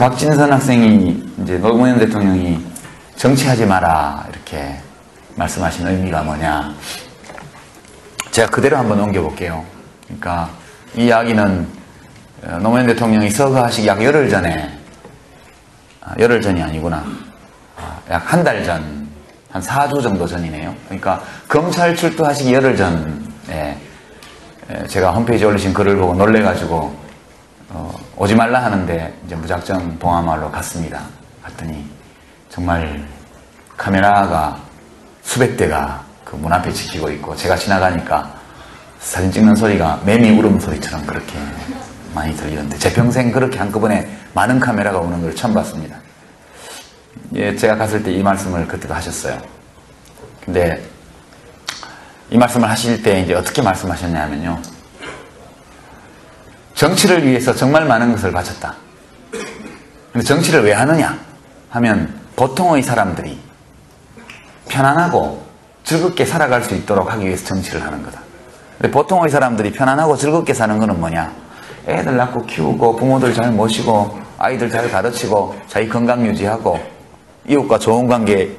박진선 학생이 이제 노무현 대통령이 정치하지 마라 이렇게 말씀하신 의미가 뭐냐. 제가 그대로 한번 옮겨볼게요. 그러니까 이 이야기는 노무현 대통령이 서거하시기 약 열흘 전에, 열흘 전이 아니구나. 약 한 달 전, 한 4주 정도 전이네요. 그러니까 검찰 출두하시기 열흘 전에 제가 홈페이지에 올리신 글을 보고 놀래가지고 오지 말라 하는데 이제 무작정 봉하마을로 갔습니다. 갔더니 정말 카메라가 수백 대가 그 문 앞에 지키고 있고, 제가 지나가니까 사진 찍는 소리가 매미 울음소리처럼 그렇게 많이 들리는데, 제 평생 그렇게 한꺼번에 많은 카메라가 오는 걸 처음 봤습니다. 예, 제가 갔을 때 이 말씀을 그때도 하셨어요. 근데 이 말씀을 하실 때 이제 어떻게 말씀하셨냐면요, 정치를 위해서 정말 많은 것을 바쳤다. 근데 정치를 왜 하느냐 하면 보통의 사람들이 편안하고 즐겁게 살아갈 수 있도록 하기 위해서 정치를 하는 거다. 근데 보통의 사람들이 편안하고 즐겁게 사는 거는 뭐냐? 애들 낳고 키우고 부모들 잘 모시고 아이들 잘 가르치고 자기 건강 유지하고 이웃과 좋은 관계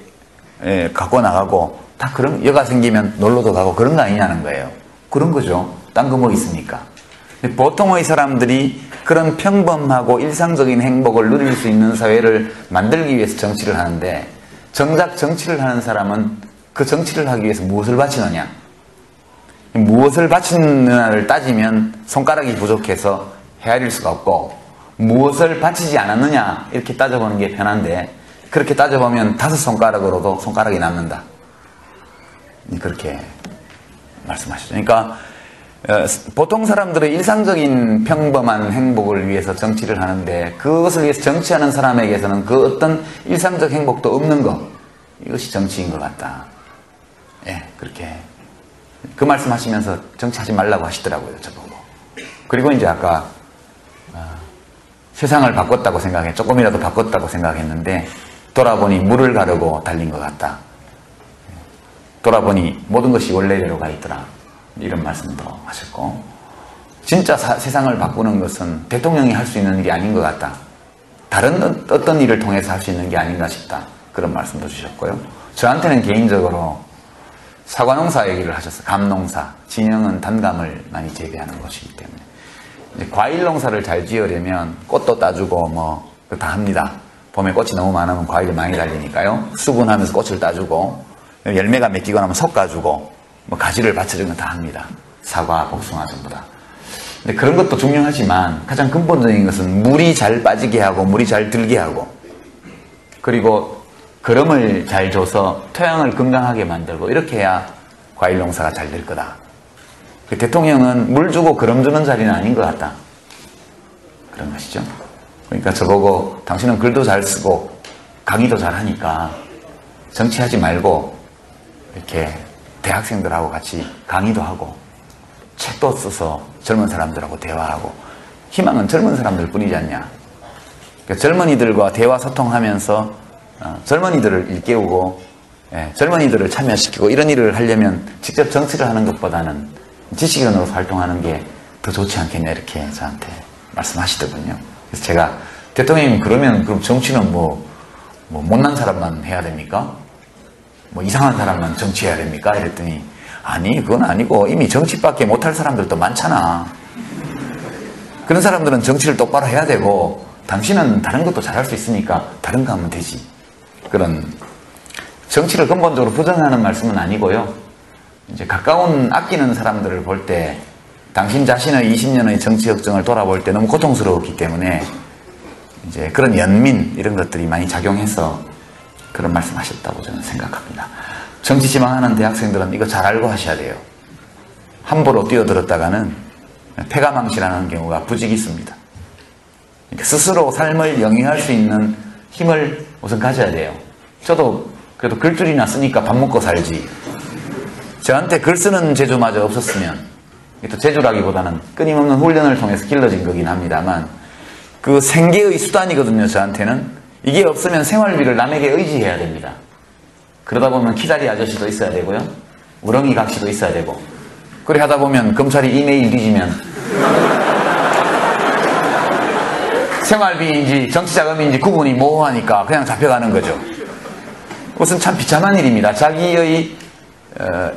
갖고 나가고, 다 그런, 여가 생기면 놀러도 가고 그런 거 아니냐는 거예요. 그런 거죠. 딴 거 뭐 있습니까? 근데 보통의 사람들이 그런 평범하고 일상적인 행복을 누릴 수 있는 사회를 만들기 위해서 정치를 하는데, 정작 정치를 하는 사람은 그 정치를 하기 위해서 무엇을 바치느냐? 무엇을 바치느냐를 따지면 손가락이 부족해서 헤아릴 수가 없고, 무엇을 바치지 않았느냐 이렇게 따져보는 게 편한데, 그렇게 따져보면 5손가락으로도 손가락이 남는다. 그렇게 말씀하시죠. 그러니까 보통 사람들의 일상적인 평범한 행복을 위해서 정치를 하는데, 그것을 위해서 정치하는 사람에게서는 그 어떤 일상적 행복도 없는 것, 이것이 정치인 것 같다. 예, 그렇게 그 말씀하시면서 정치하지 말라고 하시더라고요, 저보고. 그리고 이제 아까 세상을 바꿨다고 생각해, 조금이라도 바꿨다고 생각했는데 돌아보니 물을 가르고 달린 것 같다. 돌아보니 모든 것이 원래대로 가 있더라. 이런 말씀도 하셨고, 진짜 세상을 바꾸는 것은 대통령이 할 수 있는 일이 아닌 것 같다. 다른 어떤 일을 통해서 할 수 있는 게 아닌가 싶다. 그런 말씀도 주셨고요. 저한테는 개인적으로 사과농사 얘기를 하셨어요. 감농사. 진영은 단감을 많이 재배하는 곳이기 때문에. 이제 과일 농사를 잘 지으려면 꽃도 따주고 뭐 다 합니다. 봄에 꽃이 너무 많으면 과일이 많이 달리니까요. 수분하면서 꽃을 따주고, 열매가 맺기고 나면 솎아주고, 뭐 가지를 받쳐주는 건 다 합니다. 사과, 복숭아 전부 다. 근데 그런 것도 중요하지만 가장 근본적인 것은 물이 잘 빠지게 하고 물이 잘 들게 하고, 그리고 거름을 잘 줘서 토양을 건강하게 만들고, 이렇게 해야 과일 농사가 잘 될 거다. 대통령은 물 주고 거름 주는 자리는 아닌 것 같다. 그런 것이죠. 그러니까 저보고 당신은 글도 잘 쓰고 강의도 잘 하니까 정치하지 말고 이렇게 대학생들하고 같이 강의도 하고 책도 써서 젊은 사람들하고 대화하고, 희망은 젊은 사람들 뿐이지 않냐. 그러니까 젊은이들과 대화 소통하면서 젊은이들을 일깨우고, 젊은이들을 참여시키고, 이런 일을 하려면 직접 정치를 하는 것보다는 지식인으로 활동하는 게 더 좋지 않겠냐, 이렇게 저한테 말씀하시더군요. 그래서 제가, 대통령님 그러면 그럼 정치는 뭐 못난 사람만 해야 됩니까? 뭐 이상한 사람만 정치해야 됩니까? 이랬더니, 아니 그건 아니고 이미 정치밖에 못할 사람들도 많잖아. 그런 사람들은 정치를 똑바로 해야 되고, 당신은 다른 것도 잘할 수 있으니까 다른 거 하면 되지. 그런, 정치를 근본적으로 부정하는 말씀은 아니고요. 이제 가까운 아끼는 사람들을 볼 때, 당신 자신의 20년의 정치 역정을 돌아볼 때 너무 고통스러웠기 때문에 이제 그런 연민, 이런 것들이 많이 작용해서 그런 말씀 하셨다고 저는 생각합니다. 정치 지망하는 대학생들은 이거 잘 알고 하셔야 돼요. 함부로 뛰어들었다가는 패가망신하는 경우가 부직 있습니다. 그러니까 스스로 삶을 영위할 수 있는 힘을 우선 가져야 돼요. 저도 그래도 글줄이나 쓰니까 밥 먹고 살지, 저한테 글 쓰는 재주마저 없었으면, 또 재주라기보다는 끊임없는 훈련을 통해서 길러진 거긴 합니다만, 그 생계의 수단이거든요. 저한테는 이게 없으면 생활비를 남에게 의지해야 됩니다. 그러다 보면 키다리 아저씨도 있어야 되고요, 우렁이 각시도 있어야 되고, 그래 하다 보면 검찰이 이메일 뒤지면 생활비인지 정치자금인지 구분이 모호하니까 그냥 잡혀가는 거죠. 그것은 참 비참한 일입니다. 자기의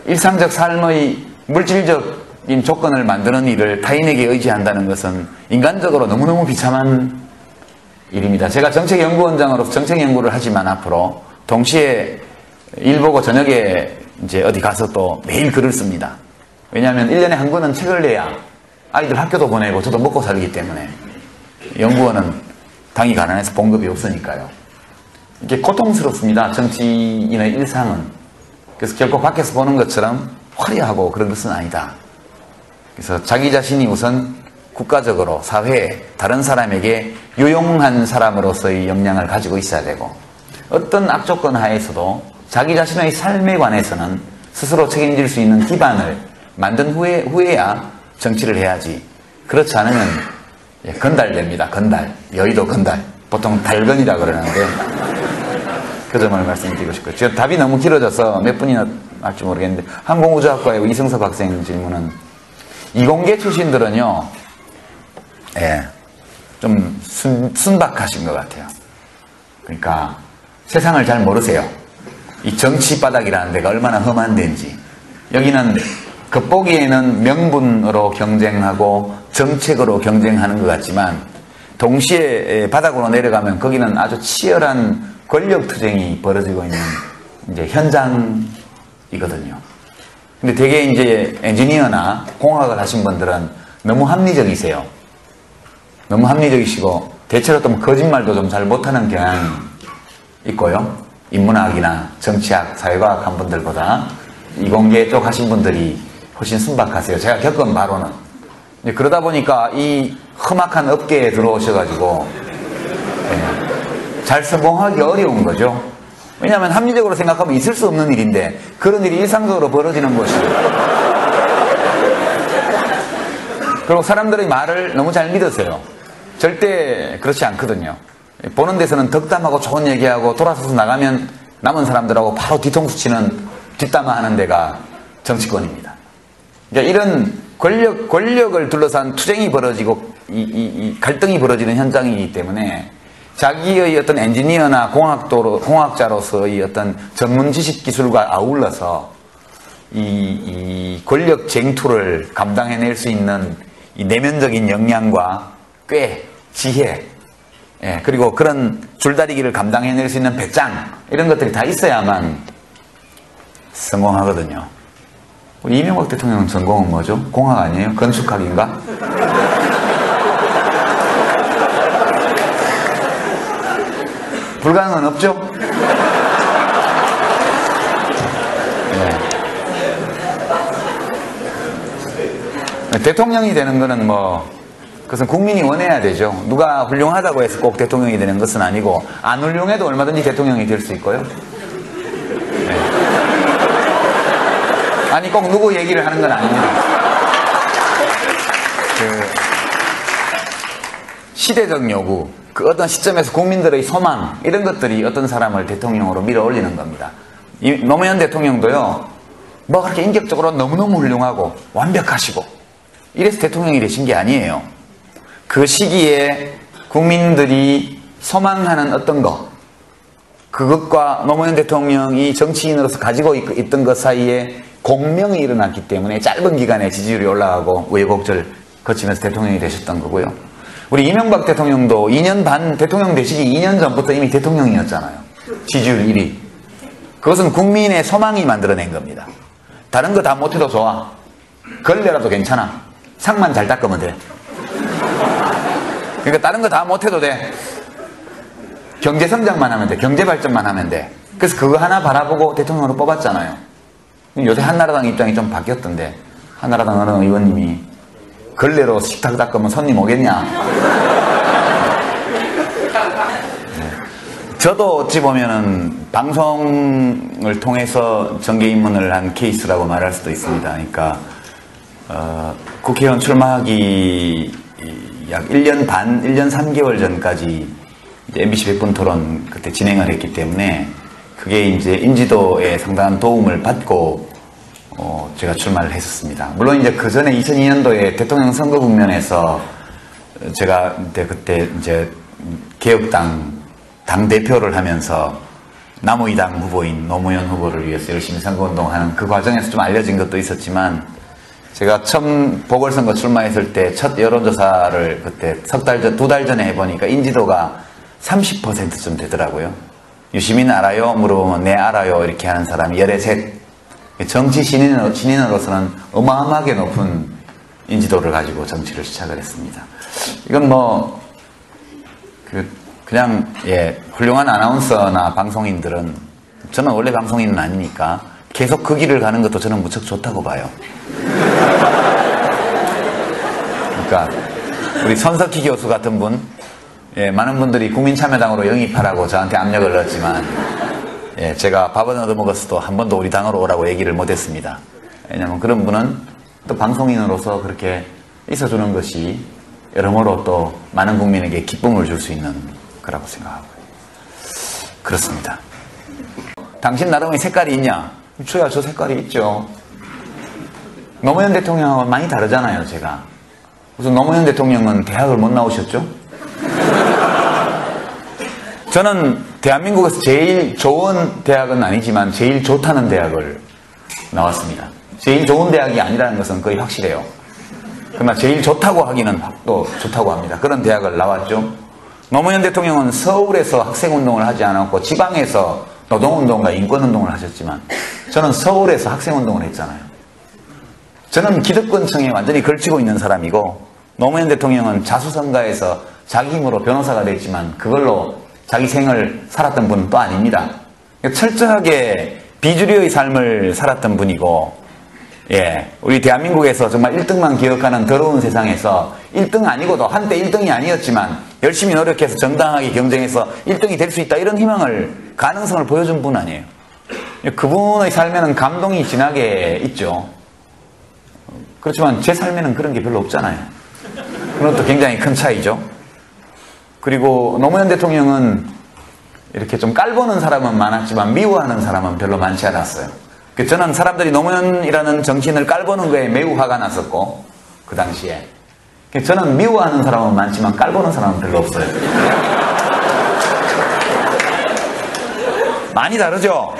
일상적 삶의 물질적인 조건을 만드는 일을 타인에게 의지한다는 것은 인간적으로 너무너무 비참한 일입니다. 제가 정책연구원장으로서 정책연구를 하지만 앞으로 동시에 일 보고 저녁에 이제 어디 가서 또 매일 글을 씁니다. 왜냐하면 1년에 한 권은 책을 내야 아이들 학교도 보내고 저도 먹고 살기 때문에 연구원은 당이 가난해서 봉급이 없으니까요. 이게 고통스럽습니다. 정치인의 일상은. 그래서 결코 밖에서 보는 것처럼 화려하고 그런 것은 아니다. 그래서 자기 자신이 우선 국가적으로 사회에 다른 사람에게 유용한 사람으로서의 역량을 가지고 있어야 되고 어떤 악조건 하에서도 자기 자신의 삶에 관해서는 스스로 책임질 수 있는 기반을 만든 후에야 정치를 해야지. 그렇지 않으면 건달됩니다. 건달. 여의도 건달. 보통 달건이라 그러는데 그 점을 말씀드리고 싶고요. 지금 답이 너무 길어져서 몇 분이나 할지 모르겠는데 항공우주학과의 이승섭 학생 질문은 이공계 출신들은요 좀 순박하신 것 같아요. 그러니까 세상을 잘 모르세요. 이 정치 바닥이라는 데가 얼마나 험한 데인지. 여기는 겉보기에는 명분으로 경쟁하고 정책으로 경쟁하는 것 같지만 동시에 바닥으로 내려가면 거기는 아주 치열한 권력 투쟁이 벌어지고 있는 이제 현장이거든요. 근데 되게 이제 엔지니어나 공학을 하신 분들은 너무 합리적이세요. 너무 합리적이시고 대체로 또 거짓말도 좀 잘 못하는 경향이 있고요. 인문학이나 정치학, 사회과학 한 분들보다 이공계 쪽 하신 분들이 훨씬 순박하세요. 제가 겪은 바로는. 그러다 보니까 이 험악한 업계에 들어오셔가지고 잘 성공하기 어려운 거죠. 왜냐하면 합리적으로 생각하면 있을 수 없는 일인데 그런 일이 일상적으로 벌어지는 것이에요. 그리고 사람들의 말을 너무 잘 믿으세요. 절대 그렇지 않거든요. 보는 데서는 덕담하고 좋은 얘기하고 돌아서서 나가면 남은 사람들하고 바로 뒤통수 치는 뒷담화하는 데가 정치권입니다. 그러니까 이런 권력을 둘러싼 투쟁이 벌어지고 이 갈등이 벌어지는 현장이기 때문에 자기의 어떤 엔지니어나 공학자로서의 어떤 전문 지식 기술과 아울러서 이 권력 쟁투를 감당해낼 수 있는 이 내면적인 역량과 꽤, 지혜, 그리고 그런 줄다리기를 감당해낼 수 있는 배짱 이런 것들이 다 있어야만 성공하거든요. 우리 이명박 대통령 전공은 뭐죠? 공학 아니에요? 건축학인가? 불가능은 없죠? 대통령이 되는 거는 그것은 국민이 원해야 되죠. 누가 훌륭하다고 해서 꼭 대통령이 되는 것은 아니고 안 훌륭해도 얼마든지 대통령이 될 수 있고요. 아니 꼭 누구 얘기를 하는 건 아닙니다. 시대적 요구, 어떤 시점에서 국민들의 소망 이런 것들이 어떤 사람을 대통령으로 밀어올리는 겁니다. 노무현 대통령도요. 그렇게 인격적으로 너무너무 훌륭하고 완벽하시고 이래서 대통령이 되신 게 아니에요. 그 시기에 국민들이 소망하는 어떤 것 그것과 노무현 대통령이 정치인으로서 가지고 있던 것 사이에 공명이 일어났기 때문에 짧은 기간에 지지율이 올라가고 우여곡절 거치면서 대통령이 되셨던 거고요. 우리 이명박 대통령도 2년 반 대통령 되시기 2년 전부터 이미 대통령이었잖아요. 지지율 1위. 그것은 국민의 소망이 만들어낸 겁니다. 다른 거 다 못해도 좋아. 걸레라도 괜찮아. 상만 잘 닦으면 돼. 그러니까 다른 거 다 못해도 돼. 경제성장만 하면 돼. 경제발전만 하면 돼. 그래서 그거 하나 바라보고 대통령으로 뽑았잖아요. 요새 한나라당 입장이 좀 바뀌었던데 한나라당 어느 의원님이 걸레로 식탁 닦으면 손님 오겠냐. 저도 어찌 보면은 방송을 통해서 정계 입문을 한 케이스라고 말할 수도 있습니다. 그러니까 국회의원 출마하기 약 1년 반, 1년 3개월 전까지 이제 MBC 100분 토론 그때 진행을 했기 때문에 그게 이제 인지도에 상당한 도움을 받고 제가 출마를 했었습니다. 물론 이제 그 전에 2002년도에 대통령 선거 국면에서 제가 그때 이제 개혁당 당대표를 하면서 남의당 후보인 노무현 후보를 위해서 열심히 선거운동하는 그 과정에서 좀 알려진 것도 있었지만, 제가 처음 보궐선거 출마했을 때 첫 여론조사를 그때 두 달 전에 해보니까 인지도가 30%쯤 되더라고요. 유시민 알아요? 물어보면 네 알아요 이렇게 하는 사람이 13. 정치 신인으로서는 어마어마하게 높은 인지도를 가지고 정치를 시작을 했습니다. 이건 뭐 그냥 훌륭한 아나운서나 방송인들은, 저는 원래 방송인은 아니니까 계속 그 길을 가는 것도 저는 무척 좋다고 봐요. 그러니까 우리 손석희 교수 같은 분, 많은 분들이 국민참여당으로 영입하라고 저한테 압력을 넣었지만, 제가 밥은 얻어먹었어도 한 번도 우리 당으로 오라고 얘기를 못했습니다. 왜냐하면 그런 분은 또 방송인으로서 그렇게 있어주는 것이 여러모로 또 많은 국민에게 기쁨을 줄 수 있는 거라고 생각하고요. 그렇습니다. 당신 나름의 색깔이 있냐? 저야 저 색깔이 있죠. 노무현 대통령하고 많이 다르잖아요, 제가. 무슨 노무현 대통령은 대학을 못 나오셨죠? 저는 대한민국에서 제일 좋은 대학은 아니지만 제일 좋다는 대학을 나왔습니다. 제일 좋은 대학이 아니라는 것은 거의 확실해요. 그러나 제일 좋다고 하기는 또 좋다고 합니다. 그런 대학을 나왔죠. 노무현 대통령은 서울에서 학생운동을 하지 않았고 지방에서 노동운동과 인권운동을 하셨지만, 저는 서울에서 학생운동을 했잖아요. 저는 기득권층에 완전히 걸치고 있는 사람이고, 노무현 대통령은 자수성가해서 자기 힘으로 변호사가 됐지만 그걸로 자기 생을 살았던 분은 또 아닙니다. 철저하게 비주류의 삶을 살았던 분이고, 우리 대한민국에서 정말 1등만 기억하는 더러운 세상에서 1등 아니고도 한때 1등이 아니었지만 열심히 노력해서 정당하게 경쟁해서 1등이 될 수 있다, 이런 희망을, 가능성을 보여준 분 아니에요. 그분의 삶에는 감동이 진하게 있죠. 그렇지만 제 삶에는 그런 게 별로 없잖아요. 그것도 굉장히 큰 차이죠. 그리고 노무현 대통령은 이렇게 좀 깔보는 사람은 많았지만 미워하는 사람은 별로 많지 않았어요. 저는 사람들이 노무현이라는 정치인을 깔보는 거에 매우 화가 났었고, 그 당시에. 저는 미워하는 사람은 많지만 깔보는 사람은 별로 없어요. 많이 다르죠?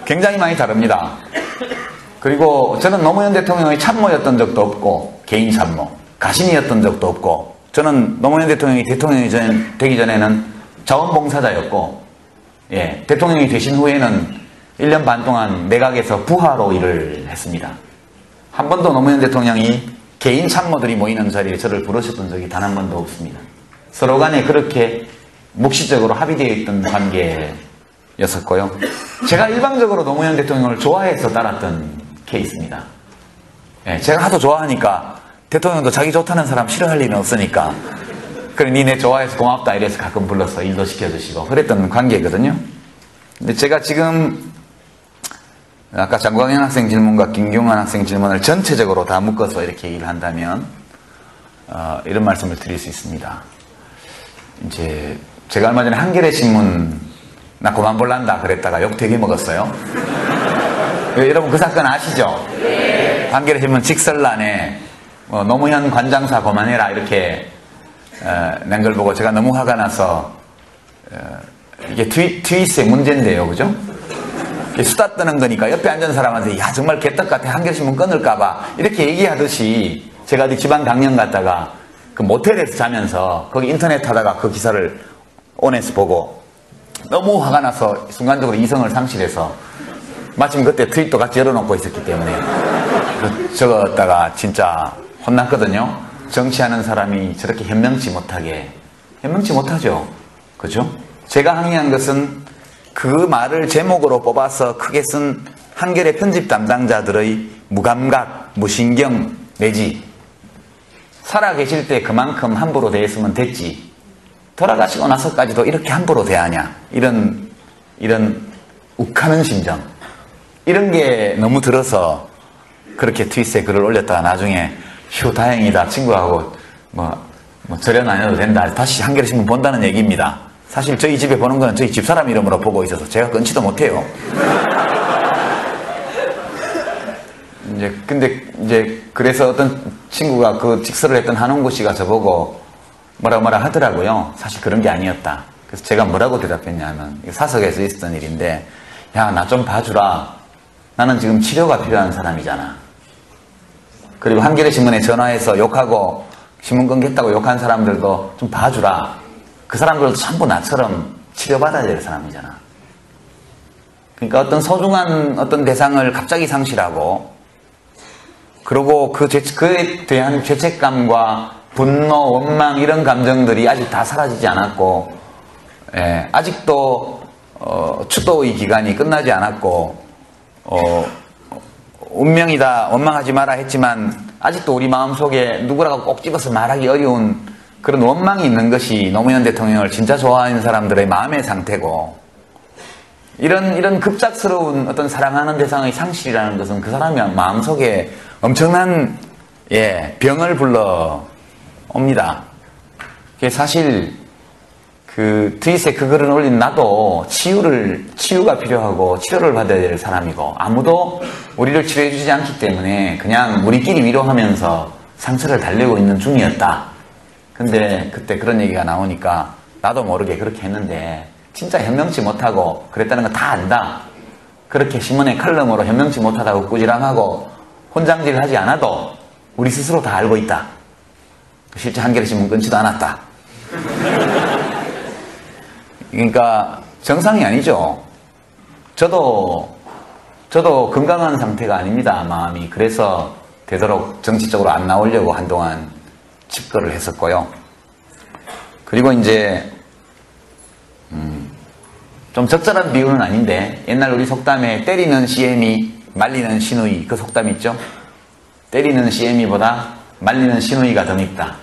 굉장히 많이 다릅니다. 그리고 저는 노무현 대통령의 참모였던 적도 없고, 개인 참모, 가신이었던 적도 없고, 저는 노무현 대통령이 되기 전에는 자원봉사자였고, 대통령이 되신 후에는 1년 반 동안 내각에서 부하로 일을 했습니다. 한 번도 노무현 대통령이 개인 참모들이 모이는 자리에 저를 부르셨던 적이 단 한 번도 없습니다. 서로 간에 그렇게 묵시적으로 합의되어 있던 관계였었고요. 제가 일방적으로 노무현 대통령을 좋아해서 따랐던 케이스입니다. 제가 하도 좋아하니까 대통령도 자기 좋다는 사람 싫어할 일은 없으니까, 그래 니네 좋아해서 고맙다 이래서 가끔 불러서 일도 시켜주시고 그랬던 관계거든요. 근데 제가 지금 아까 장광현 학생 질문과 김경환 학생 질문을 전체적으로 다 묶어서 이렇게 얘기를 한다면 이런 말씀을 드릴 수 있습니다. 이제 제가 얼마 전에 한겨레 신문 나 그만 볼란다 그랬다가 욕 되게 먹었어요. 여러분 그 사건 아시죠? 한겨레 신문 직설란에 노무현 관장사 그만해라 이렇게 낸 걸 보고 제가 너무 화가 나서, 이게 트윗의 문제인데요, 그죠? 수다 떠는 거니까 옆에 앉은 사람한테 야 정말 개떡 같아 한겨레 신문 끊을까봐 이렇게 얘기하듯이, 제가 어디 지방 강연 갔다가 그 모텔에서 자면서 거기 인터넷 하다가 그 기사를 온에서 보고 너무 화가 나서 순간적으로 이성을 상실해서, 마침 그때 트윗도 같이 열어놓고 있었기 때문에 적었다가 진짜 혼났거든요. 정치하는 사람이 저렇게 현명치 못하죠. 그죠? 제가 항의한 것은 그 말을 제목으로 뽑아서 크게 쓴 한겨레 편집 담당자들의 무감각, 무신경 내지 살아계실 때 그만큼 함부로 대했으면 됐지, 돌아가시고 나서까지도 이렇게 함부로 대하냐, 이런 욱하는 심정, 이런 게 너무 들어서 그렇게 트윗에 글을 올렸다가 나중에 휴 다행이다 친구하고 뭐 절연 안 해도 된다 다시 한겨레 신문 본다는 얘기입니다. 사실 저희 집에 보는 거는 저희 집사람 이름으로 보고 있어서 제가 끊지도 못해요. 근데 그래서 어떤 친구가 그 직설을 했던 한홍구 씨가 저보고 뭐라 하더라고요. 사실 그런 게 아니었다. 그래서 제가 뭐라고 대답했냐면, 사석에서 있었던 일인데, 야, 나 좀 봐주라. 나는 지금 치료가 필요한 사람이잖아. 그리고 한겨레 신문에 전화해서 욕하고 신문 끊겠다고 욕한 사람들도 좀 봐주라. 그 사람들도 전부 나처럼 치료받아야 될 사람이잖아. 그러니까 어떤 소중한 어떤 대상을 갑자기 상실하고, 그리고 그에 대한 죄책감과 분노, 원망 이런 감정들이 아직 다 사라지지 않았고, 아직도 추도의 기간이 끝나지 않았고, 운명이다, 원망하지 마라 했지만 아직도 우리 마음속에 누구라고 꼭 집어서 말하기 어려운 그런 원망이 있는 것이 노무현 대통령을 진짜 좋아하는 사람들의 마음의 상태고, 이런 급작스러운 어떤 사랑하는 대상의 상실이라는 것은 그 사람의 마음속에 엄청난 병을 불러 옵니다. 사실 그 트윗에 그 글을 올린 나도 치유가 필요하고 치료를 받아야 될 사람이고, 아무도 우리를 치료해 주지 않기 때문에 그냥 우리끼리 위로하면서 상처를 달래고 있는 중이었다. 근데 그때 그런 얘기가 나오니까 나도 모르게 그렇게 했는데 진짜 현명치 못하고 그랬다는 거 다 안다. 그렇게 신문에 칼럼으로 현명치 못하다고 꾸지람하고 혼장질 하지 않아도 우리 스스로 다 알고 있다. 실제 한겨레 신문 끊지도 않았다. 그러니까 정상이 아니죠. 저도 건강한 상태가 아닙니다, 마음이. 그래서 되도록 정치적으로 안 나오려고 한동안 집거를 했었고요. 그리고 이제 좀 적절한 비유는 아닌데, 옛날 우리 속담에 때리는 CM이 말리는 시누이, 그 속담 있죠? 때리는 CM이보다 말리는 시누이가 더 밉다.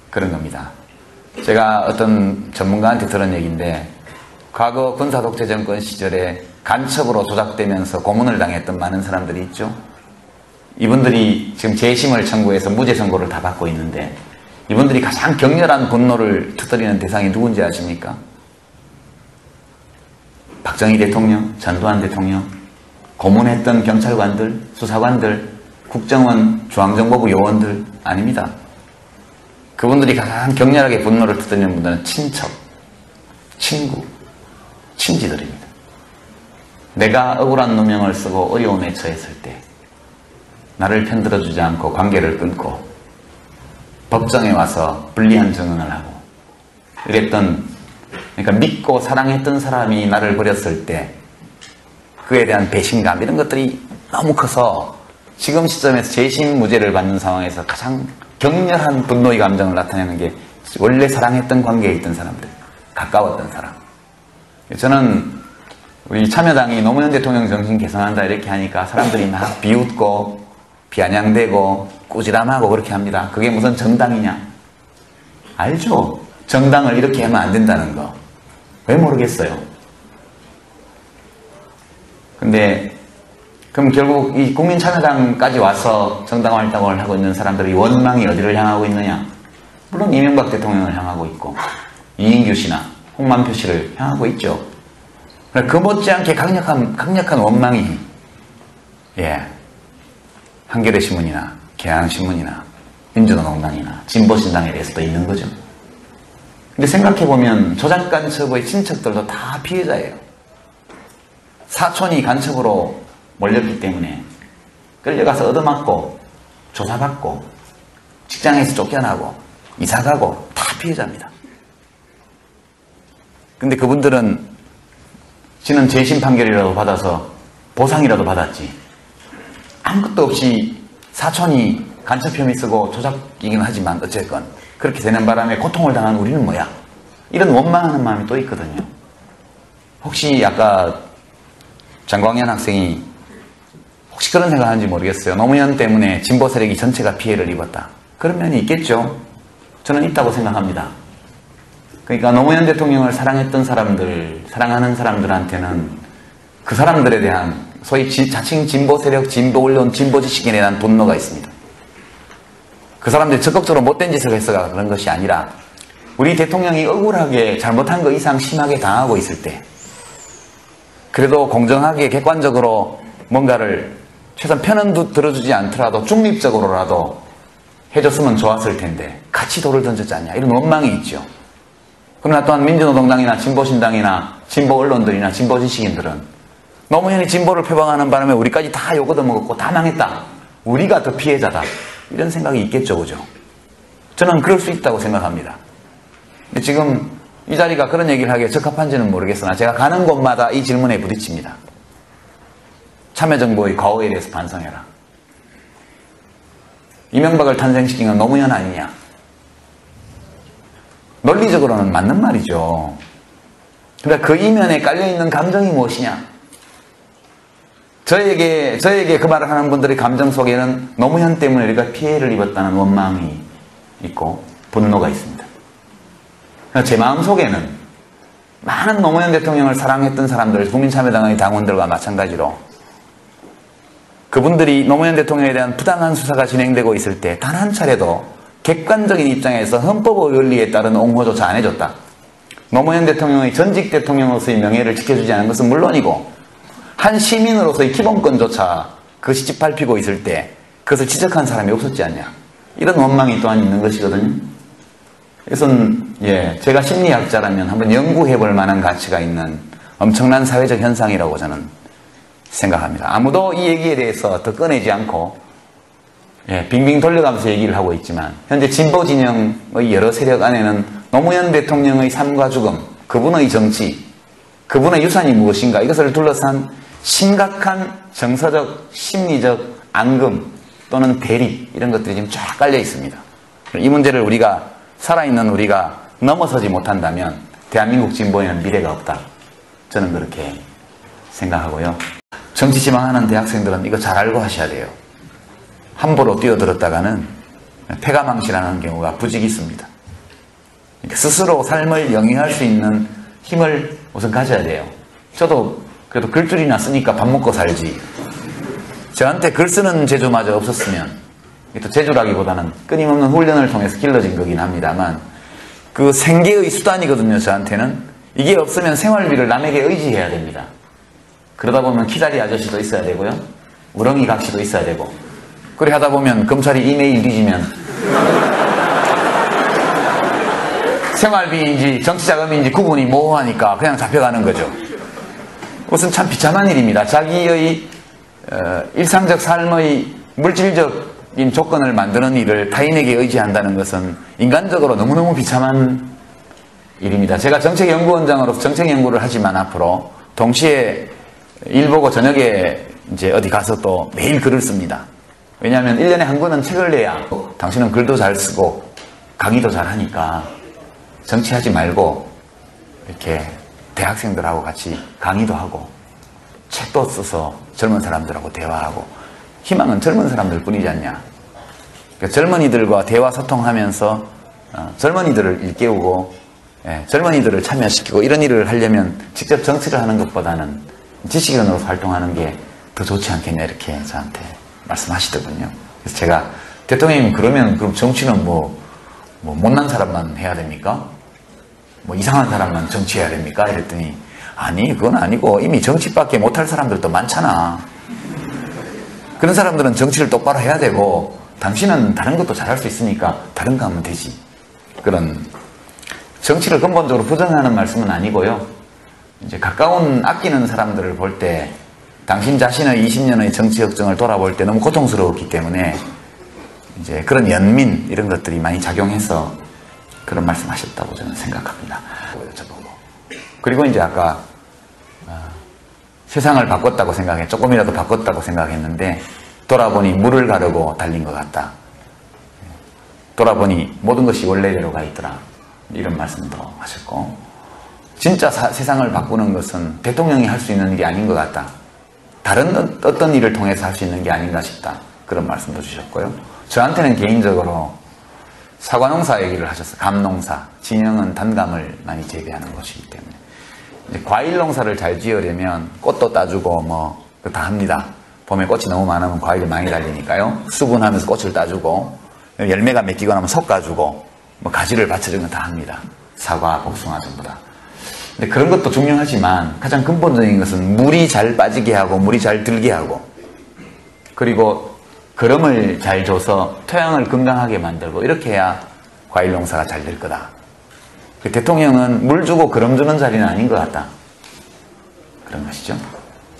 그런 겁니다. 제가 어떤 전문가한테 들은 얘기인데, 과거 군사독재 정권 시절에 간첩으로 조작되면서 고문을 당했던 많은 사람들이 있죠. 이분들이 지금 재심을 청구해서 무죄 선고를 다 받고 있는데, 이분들이 가장 격렬한 분노를 터뜨리는 대상이 누군지 아십니까? 박정희 대통령, 전두환 대통령, 고문했던 경찰관들, 수사관들, 국정원, 중앙정보부 요원들 아닙니다. 그분들이 가장 격렬하게 분노를 터뜨리는 분들은 친척, 친구, 친지들입니다. 내가 억울한 누명을 쓰고 어려움에 처했을 때 나를 편들어주지 않고 관계를 끊고 법정에 와서 불리한 증언을 하고 이랬던, 그러니까 믿고 사랑했던 사람이 나를 버렸을 때 그에 대한 배신감, 이런 것들이 너무 커서 지금 시점에서 재심 무죄를 받는 상황에서 가장 격렬한 분노의 감정을 나타내는 게 원래 사랑했던 관계에 있던 사람들, 가까웠던 사람. 저는 우리 참여당이 노무현 대통령 정신 개선한다 이렇게 하니까 사람들이 막 비웃고 비아냥대고 꾸지람하고 그렇게 합니다. 그게 무슨 정당이냐? 알죠? 정당을 이렇게 하면 안 된다는 거. 왜 모르겠어요? 근데 그럼 결국 이 국민참여당까지 와서 정당 활동을 하고 있는 사람들이 원망이 어디를 향하고 있느냐? 물론 이명박 대통령을 향하고 있고 이인규 씨나 홍만표 씨를 향하고 있죠. 그 못지않게 강력한 원망이 한겨레 신문이나 경향신문이나 민주노동당이나 진보신당에 대해서도 있는 거죠. 근데 생각해보면 조작 간첩의 친척들도 다 피해자예요. 사촌이 간첩으로 몰렸기 때문에 끌려가서 얻어맞고 조사받고 직장에서 쫓겨나고 이사가고 다 피해자입니다. 근데 그분들은 지는 재심 판결이라도 받아서 보상이라도 받았지, 아무것도 없이 사촌이 간첩 혐의 쓰고 조작이긴 하지만 어쨌건 그렇게 되는 바람에 고통을 당한 우리는 뭐야? 이런 원망하는 마음이 또 있거든요. 혹시 아까 장광현 학생이 혹시 그런 생각하는지 모르겠어요. 노무현 때문에 진보 세력이 전체가 피해를 입었다. 그런 면이 있겠죠. 저는 있다고 생각합니다. 그러니까 노무현 대통령을 사랑했던 사람들, 사랑하는 사람들한테는 그 사람들에 대한 소위 자칭 진보 세력, 진보 언론, 진보 지식인에 대한 분노가 있습니다. 그 사람들이 적극적으로 못된 짓을 해서가 그런 것이 아니라 우리 대통령이 억울하게 잘못한 것 이상 심하게 당하고 있을 때 그래도 공정하게 객관적으로 뭔가를 최소한 편은 들어주지 않더라도 중립적으로라도 해줬으면 좋았을 텐데 같이 돌을 던졌지 않냐 이런 원망이 있죠. 그러나 또한 민주노동당이나 진보신당이나 진보 언론들이나 진보 지식인들은 노무현이 진보를 표방하는 바람에 우리까지 다 욕 얻어먹었고 다 망했다. 우리가 더 피해자다. 이런 생각이 있겠죠. 그죠? 저는 그럴 수 있다고 생각합니다. 근데 지금 이 자리가 그런 얘기를 하기에 적합한지는 모르겠으나 제가 가는 곳마다 이 질문에 부딪힙니다. 참여정부의 과오에 대해서 반성해라. 이명박을 탄생시킨 건 노무현 아니냐. 논리적으로는 맞는 말이죠. 그러니까 그 이면에 깔려있는 감정이 무엇이냐. 저에게 그 말을 하는 분들의 감정 속에는 노무현 때문에 우리가 피해를 입었다는 원망이 있고 분노가 있습니다. 제 마음 속에는 많은 노무현 대통령을 사랑했던 사람들, 국민참여당의 당원들과 마찬가지로 그분들이 노무현 대통령에 대한 부당한 수사가 진행되고 있을 때 단 한 차례도 객관적인 입장에서 헌법의 원리에 따른 옹호조차 안 해줬다. 노무현 대통령의 전직 대통령으로서의 명예를 지켜주지 않은 것은 물론이고 한 시민으로서의 기본권조차 그것이 짓밟히고 있을 때 그것을 지적한 사람이 없었지 않냐. 이런 원망이 또한 있는 것이거든요. 이것은 제가 심리학자라면 한번 연구해볼 만한 가치가 있는 엄청난 사회적 현상이라고 저는 생각합니다. 아무도 이 얘기에 대해서 더 꺼내지 않고 빙빙 돌려가면서 얘기를 하고 있지만 현재 진보 진영의 여러 세력 안에는 노무현 대통령의 삶과 죽음, 그분의 정치, 그분의 유산이 무엇인가 이것을 둘러싼 심각한 정서적, 심리적 앙금 또는 대립 이런 것들이 지금 쫙 깔려 있습니다. 이 문제를 살아있는 우리가 넘어서지 못한다면 대한민국 진보에는 미래가 없다. 저는 그렇게 생각하고요. 정치 지망하는 대학생들은 이거 잘 알고 하셔야 돼요. 함부로 뛰어들었다가는 패가망신하는 경우가 부직 있습니다. 스스로 삶을 영위할 수 있는 힘을 우선 가져야 돼요. 저도 그래도 글줄이나 쓰니까 밥 먹고 살지. 저한테 글 쓰는 재주마저 없었으면, 또 재주라기보다는 끊임없는 훈련을 통해서 길러진 거긴 합니다만 그 생계의 수단이거든요. 저한테는. 이게 없으면 생활비를 남에게 의지해야 됩니다. 그러다 보면 키다리 아저씨도 있어야 되고요. 우렁이 각시도 있어야 되고, 그래 하다 보면 검찰이 이메일 뒤지면 생활비인지 정치자금인지 구분이 모호하니까 그냥 잡혀가는 거죠. 그것은 참 비참한 일입니다. 자기의 일상적 삶의 물질적인 조건을 만드는 일을 타인에게 의지한다는 것은 인간적으로 너무너무 비참한 일입니다. 제가 정책연구원장으로서 정책연구를 하지만 앞으로 동시에 일 보고 저녁에 이제 어디 가서 또 매일 글을 씁니다. 왜냐하면 1년에 한 권은 책을 내야 당신은 글도 잘 쓰고 강의도 잘 하니까 정치하지 말고 이렇게 대학생들하고 같이 강의도 하고 책도 써서 젊은 사람들하고 대화하고, 희망은 젊은 사람들 뿐이지 않냐. 그러니까 젊은이들과 대화 소통하면서 젊은이들을 일깨우고 젊은이들을 참여시키고 이런 일을 하려면 직접 정치를 하는 것보다는 지식인으로서 활동하는 게 더 좋지 않겠냐 이렇게 저한테 말씀하시더군요. 그래서 제가 대통령님 그럼 정치는 뭐 못난 사람만 해야 됩니까? 뭐 이상한 사람만 정치해야 됩니까? 이랬더니 아니 그건 아니고 이미 정치밖에 못할 사람들도 많잖아. 그런 사람들은 정치를 똑바로 해야 되고 당신은 다른 것도 잘할 수 있으니까 다른 거 하면 되지. 그런 정치를 근본적으로 부정하는 말씀은 아니고요. 이제 가까운 아끼는 사람들을 볼 때 당신 자신의 20년의 정치 역정을 돌아볼 때 너무 고통스러웠기 때문에 이제 그런 연민 이런 것들이 많이 작용해서 그런 말씀하셨다고 저는 생각합니다. 그리고 이제 아까 세상을 바꿨다고 생각해, 조금이라도 바꿨다고 생각했는데 돌아보니 물을 가르고 달린 것 같다. 돌아보니 모든 것이 원래대로 가 있더라. 이런 말씀도 하셨고, 진짜 세상을 바꾸는 것은 대통령이 할 수 있는 일이 아닌 것 같다. 다른 어떤 일을 통해서 할 수 있는 게 아닌가 싶다. 그런 말씀도 주셨고요. 저한테는 개인적으로 사과농사 얘기를 하셨어요. 감농사. 진영은 단감을 많이 재배하는 것이기 때문에. 이제 과일 농사를 잘 지으려면 꽃도 따주고 다 합니다. 봄에 꽃이 너무 많으면 과일이 많이 달리니까요. 수분하면서 꽃을 따주고, 열매가 맺히고 나면 솎아주고, 가지를 받쳐주는 건 다 합니다. 사과, 복숭아 전부 다. 근데 그런 것도 중요하지만 가장 근본적인 것은 물이 잘 빠지게 하고 물이 잘 들게 하고, 그리고 거름을 잘 줘서 토양을 건강하게 만들고 이렇게 해야 과일 농사가 잘 될 거다. 대통령은 물 주고 거름 주는 자리는 아닌 것 같다. 그런 것이죠.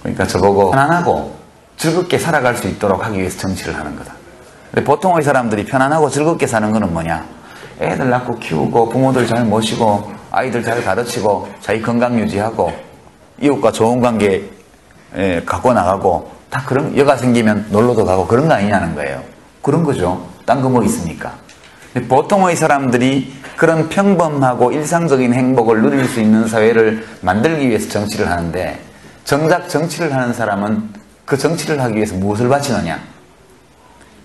그러니까 저보고 편안하고 즐겁게 살아갈 수 있도록 하기 위해서 정치를 하는 거다. 근데 보통의 사람들이 편안하고 즐겁게 사는 거는 뭐냐? 애들 낳고 키우고 부모들 잘 모시고 아이들 잘 가르치고 자기 건강 유지하고 이웃과 좋은 관계 갖고 나가고 다 그런 여가 생기면 놀러도 가고 그런 거 아니냐는 거예요. 그런 거죠. 딴 거 뭐 있습니까? 보통의 사람들이 그런 평범하고 일상적인 행복을 누릴 수 있는 사회를 만들기 위해서 정치를 하는데 정작 정치를 하는 사람은 그 정치를 하기 위해서 무엇을 바치느냐?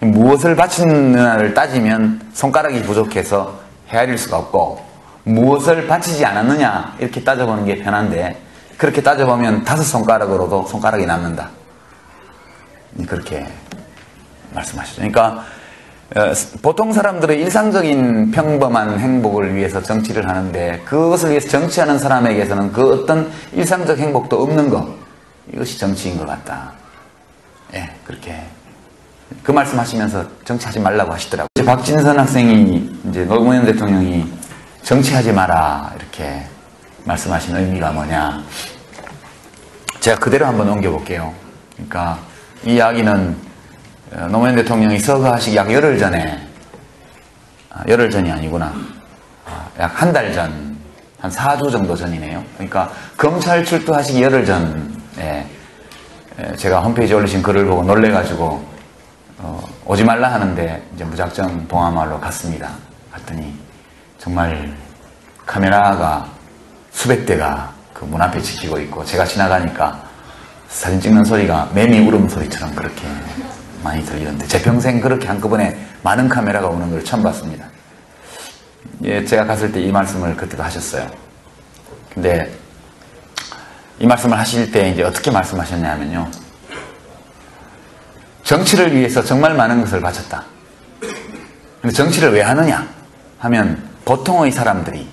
무엇을 바치느냐를 따지면 손가락이 부족해서 헤아릴 수가 없고 무엇을 바치지 않았느냐 이렇게 따져보는 게 편한데 그렇게 따져보면 5손가락으로도 손가락이 남는다. 그렇게 말씀하시죠. 그러니까 보통 사람들의 일상적인 평범한 행복을 위해서 정치를 하는데 그것을 위해서 정치하는 사람에게서는 그 어떤 일상적 행복도 없는 것, 이것이 정치인 것 같다. 예, 그렇게 그 말씀하시면서 정치하지 말라고 하시더라고요. 이제 박진선 학생이 이제 노무현 대통령이 정치하지 마라 이렇게 말씀하신 의미가 뭐냐? 제가 그대로 한번 옮겨볼게요. 그러니까 이 이야기는 노무현 대통령이 서거하시기 약 열흘 전에, 열흘 전이 아니구나. 약 한 달 전, 한 4주 정도 전이네요. 그러니까 검찰 출두하시기 열흘 전에 제가 홈페이지에 올리신 글을 보고 놀래가지고 오지 말라 하는데 이제 무작정 봉하마을로 갔습니다. 갔더니 정말 카메라가 수백 대가 그 문 앞에 지키고 있고 제가 지나가니까 사진 찍는 소리가 매미 울음소리처럼 그렇게 많이 들리는데 제 평생 그렇게 한꺼번에 많은 카메라가 오는 걸 처음 봤습니다. 예, 제가 갔을 때 이 말씀을 그때도 하셨어요. 근데 이 말씀을 하실 때 이제 어떻게 말씀하셨냐면요. 정치를 위해서 정말 많은 것을 바쳤다. 근데 정치를 왜 하느냐 하면 보통의 사람들이